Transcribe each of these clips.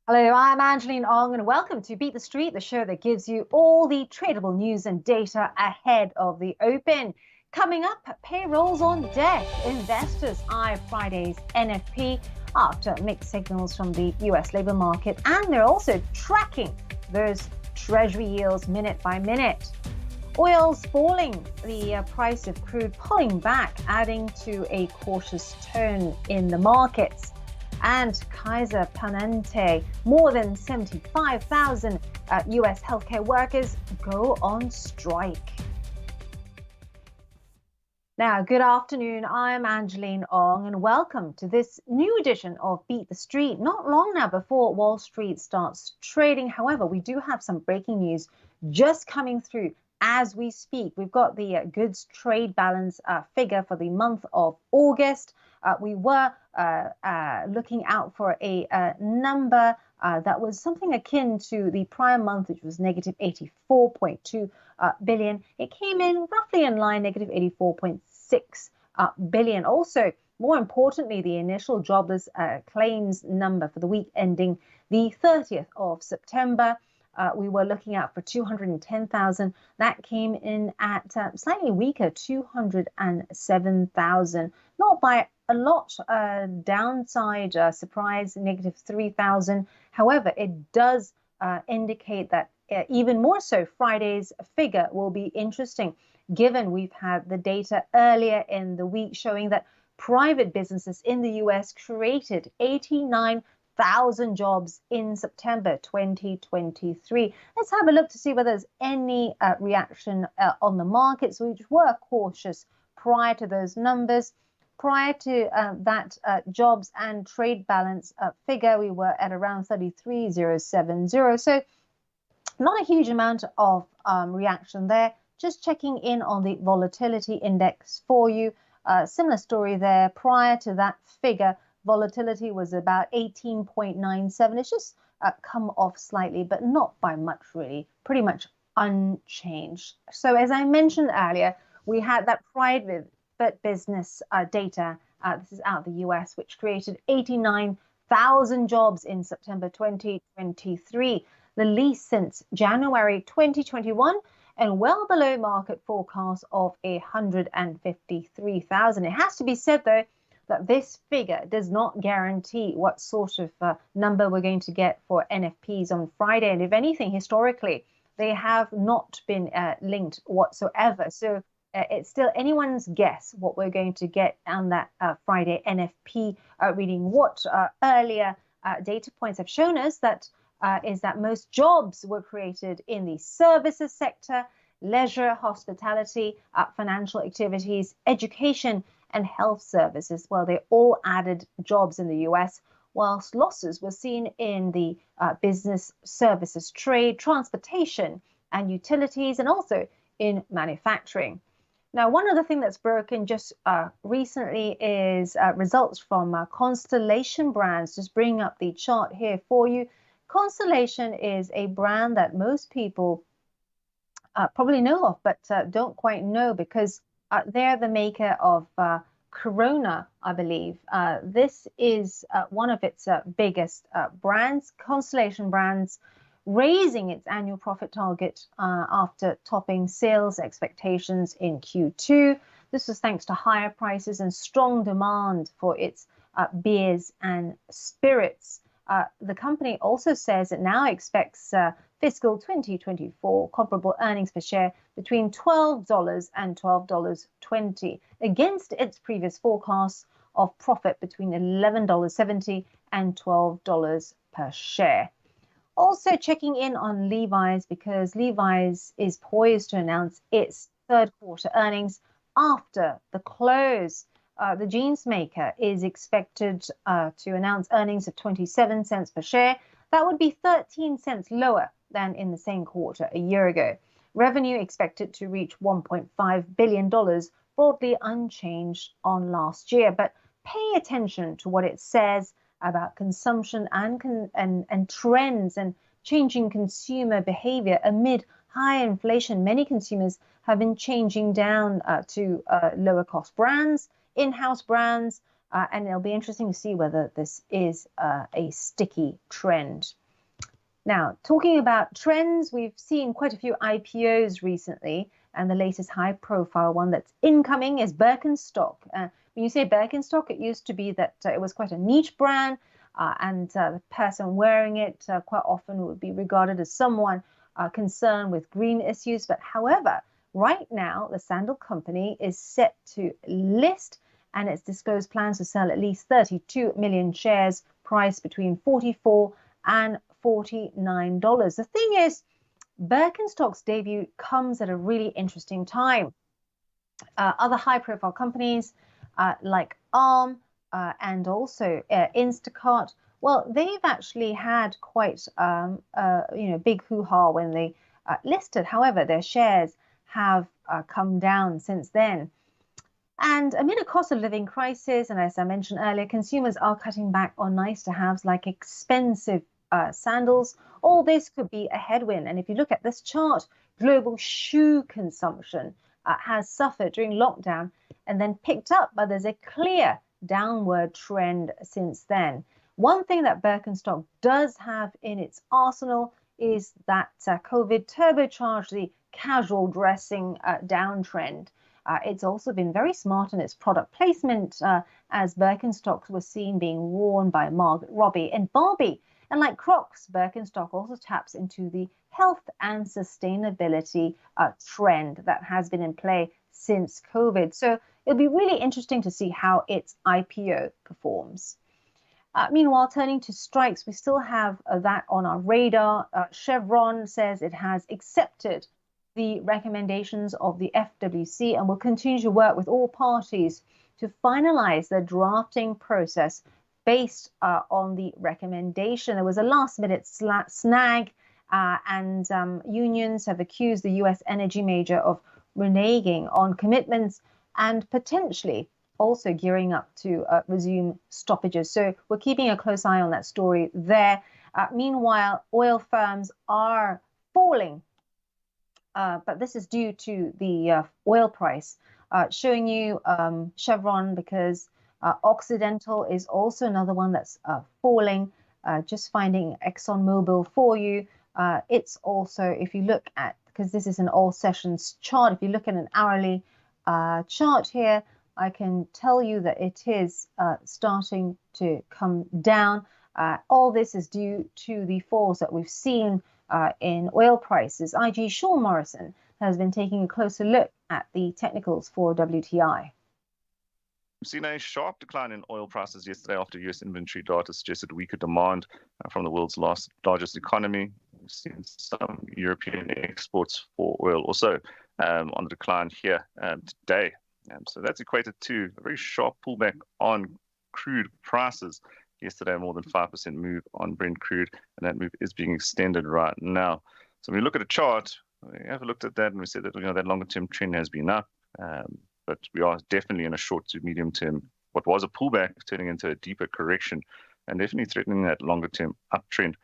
Hello, I'm Angeline Ong, and welcome to Beat the Street, the show that gives you all the tradable news and data ahead of the open. Coming up, payrolls on deck. Investors eye Friday's NFP after mixed signals from the US labor market, and they're also tracking those treasury yields minute by minute. Oil's falling, the price of crude pulling back, adding to a cautious tone in the markets. And Kaiser Permanente, more than 75,000 US healthcare workers go on strike. Now, good afternoon. I'm Angeline Ong, and welcome to this new edition of Beat the Street. Not long now before Wall Street starts trading. However, we do have some breaking news just coming through as we speak. We've got the goods trade balance figure for the month of August. We were looking out for a number that was something akin to the prior month, which was negative 84.2 billion. It came in roughly in line, negative 84.6 billion. Also, more importantly, the initial jobless claims number for the week ending the 30th of September. We were looking out for 210,000. That came in at slightly weaker, 207,000. Not by a lot, downside surprise, negative 3,000. However, it does indicate that even more so, Friday's figure will be interesting, given we've had the data earlier in the week showing that private businesses in the US created 89,000 jobs in September 2023. Let's have a look to see whether there's any reaction on the markets, which were cautious prior to those numbers. Prior to that jobs and trade balance figure, we were at around 33,070. So not a huge amount of reaction there. Just checking in on the volatility index for you. Similar story there. Prior to that figure, volatility was about 18.97. It's just come off slightly, but not by much really. Pretty much unchanged. So as I mentioned earlier, we had that private business data. This is out of the US, which created 89,000 jobs in September 2023, the least since January 2021, and well below market forecast of 153,000. It has to be said, though, that this figure does not guarantee what sort of number we're going to get for NFPs on Friday. And if anything, historically, they have not been linked whatsoever. So it's still anyone's guess what we're going to get on that Friday NFP reading. What earlier data points have shown us that is that most jobs were created in the services sector, leisure, hospitality, financial activities, education, and health services. Well, they all added jobs in the US, whilst losses were seen in the business services, trade, transportation, and utilities, and also in manufacturing. Now, one other thing that's broken just recently is results from Constellation Brands. Just bring up the chart here for you. Constellation is a brand that most people probably know of, but don't quite know because they're the maker of Corona, I believe. This is one of its biggest brands, Constellation Brands, raising its annual profit target after topping sales expectations in Q2. This was thanks to higher prices and strong demand for its beers and spirits. The company also says it now expects fiscal 2024 comparable earnings per share between $12 and $12.20 against its previous forecasts of profit between $11.70 and $12 per share. Also checking in on Levi's, because Levi's is poised to announce its third quarter earnings after the close. The jeans maker is expected to announce earnings of 27 cents per share. That would be 13 cents lower than in the same quarter a year ago. Revenue expected to reach $1.5 billion, broadly unchanged on last year. But pay attention to what it says about consumption and trends and changing consumer behavior amid high inflation. Many consumers have been changing down to lower cost brands, in-house brands, And it'll be interesting to see whether this is a sticky trend. Now, talking about trends, we've seen quite a few IPOs recently, and the latest high-profile one that's incoming is Birkenstock. When you say Birkenstock, it used to be that it was quite a niche brand, and the person wearing it quite often would be regarded as someone concerned with green issues. But however, right now, the sandal company is set to list, and it's disclosed plans to sell at least 32 million shares, priced between $44 and $49. The thing is, Birkenstock's debut comes at a really interesting time. Other high-profile companies like Arm and also Instacart, well, they've actually had quite big hoo-ha when they listed. However, their shares have come down since then. And amid a cost of living crisis, and as I mentioned earlier, consumers are cutting back on nice-to-haves like expensive sandals. All this could be a headwind. And if you look at this chart, global shoe consumption has suffered during lockdown and then picked up, but there's a clear downward trend since then. One thing that Birkenstock does have in its arsenal is that COVID turbocharged the casual dressing downtrend. It's also been very smart in its product placement, as Birkenstock was seen being worn by Margot Robbie and Barbie. And like Crocs, Birkenstock also taps into the health and sustainability trend that has been in play since COVID. So it'll be really interesting to see how its IPO performs. Meanwhile, turning to strikes, we still have that on our radar. Chevron says it has accepted the recommendations of the FWC and will continue to work with all parties to finalize the drafting process based on the recommendation. There was a last-minute snag, and unions have accused the U.S. energy major of reneging on commitments and potentially also gearing up to resume stoppages. So we're keeping a close eye on that story there. Meanwhile, oil firms are falling, but this is due to the oil price. Showing you Chevron because Occidental is also another one that's falling. Just finding ExxonMobil for you. It's also, if you look at, because this is an all sessions chart, if you look at an hourly chart here, I can tell you that it is starting to come down. All this is due to the falls that we've seen in oil prices. IG Sean Morrison has been taking a closer look at the technicals for WTI. We've seen a sharp decline in oil prices yesterday after U.S. inventory data suggested weaker demand from the world's largest economy. We've seen some European exports for oil also on the decline here today. So that's equated to a very sharp pullback on crude prices. Yesterday, more than 5% move on Brent crude, and that move is being extended right now. So when we look at a chart, we have looked at that and we said that that longer-term trend has been up. But we are definitely in a short to medium term, what was a pullback turning into a deeper correction, and definitely threatening that longer term uptrend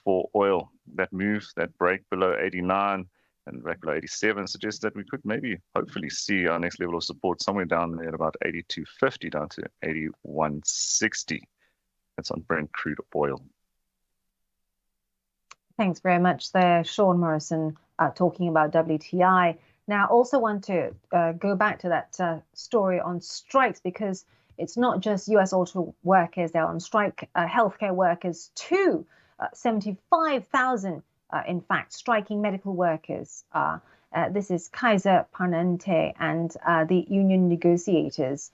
for oil. That move, that break below 89 and break below 87 suggests that we could maybe hopefully see our next level of support somewhere down there at about 82.50 down to 81.60. That's on Brent crude oil. Thanks very much there, Sean Morrison, talking about WTI. Now, also want to go back to that story on strikes, because it's not just U.S. auto workers that are on strike, healthcare workers too. 75,000, in fact, striking medical workers. This is Kaiser Permanente and the union negotiators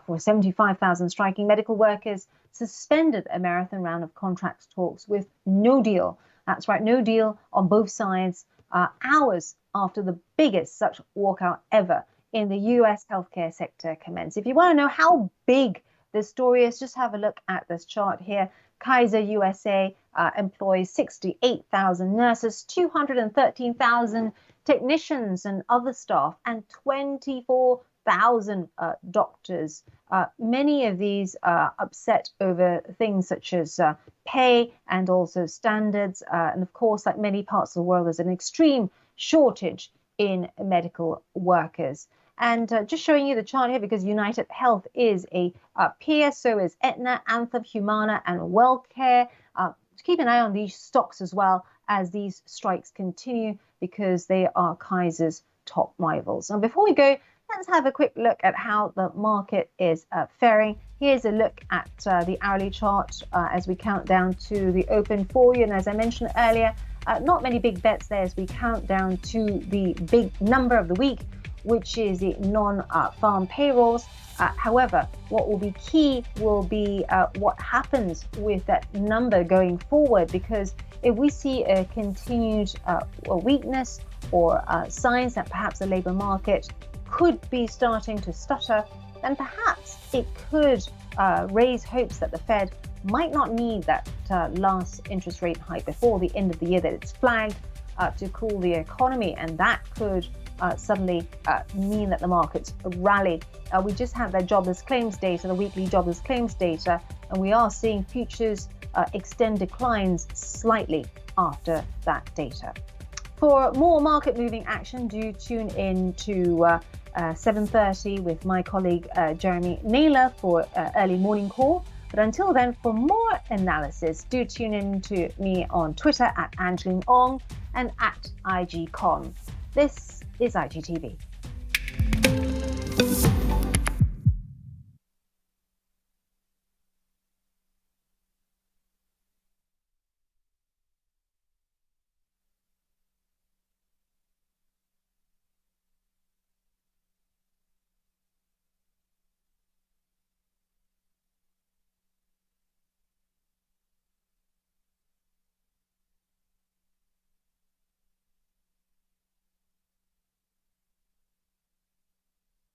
for 75,000 striking medical workers suspended a marathon round of contract talks with no deal. That's right, no deal on both sides, hours after the biggest such walkout ever in the U.S. healthcare sector commenced. If you want to know how big this story is, just have a look at this chart here. Kaiser USA employs 68,000 nurses, 213,000 technicians and other staff, and 24,000 doctors. Many of these are upset over things such as pay and also standards. And of course, like many parts of the world, there's an extreme shortage in medical workers. And just showing you the chart here because United Health is a peer, so is Aetna, Anthem, Humana, and WellCare. Keep an eye on these stocks as well as these strikes continue because they are Kaiser's top rivals. And before we go, let's have a quick look at how the market is faring. Here's a look at the hourly chart as we count down to the open for you. And as I mentioned earlier, not many big bets there as we count down to the big number of the week, which is the non-farm payrolls. However, what will be key will be what happens with that number going forward, because if we see a continued weakness or signs that perhaps the labour market could be starting to stutter, then perhaps it could raise hopes that the Fed might not need that last interest rate hike before the end of the year that it's flagged to cool the economy, and that could suddenly mean that the markets rally. We just had that jobless claims data, the weekly jobless claims data, and we are seeing futures extend declines slightly after that data. For more market moving action, do tune in to 7:30 with my colleague Jeremy Naylor for early morning call. But until then, for more analysis, do tune in to me on Twitter at Angeline Ong and at IGCom. This is IGTV.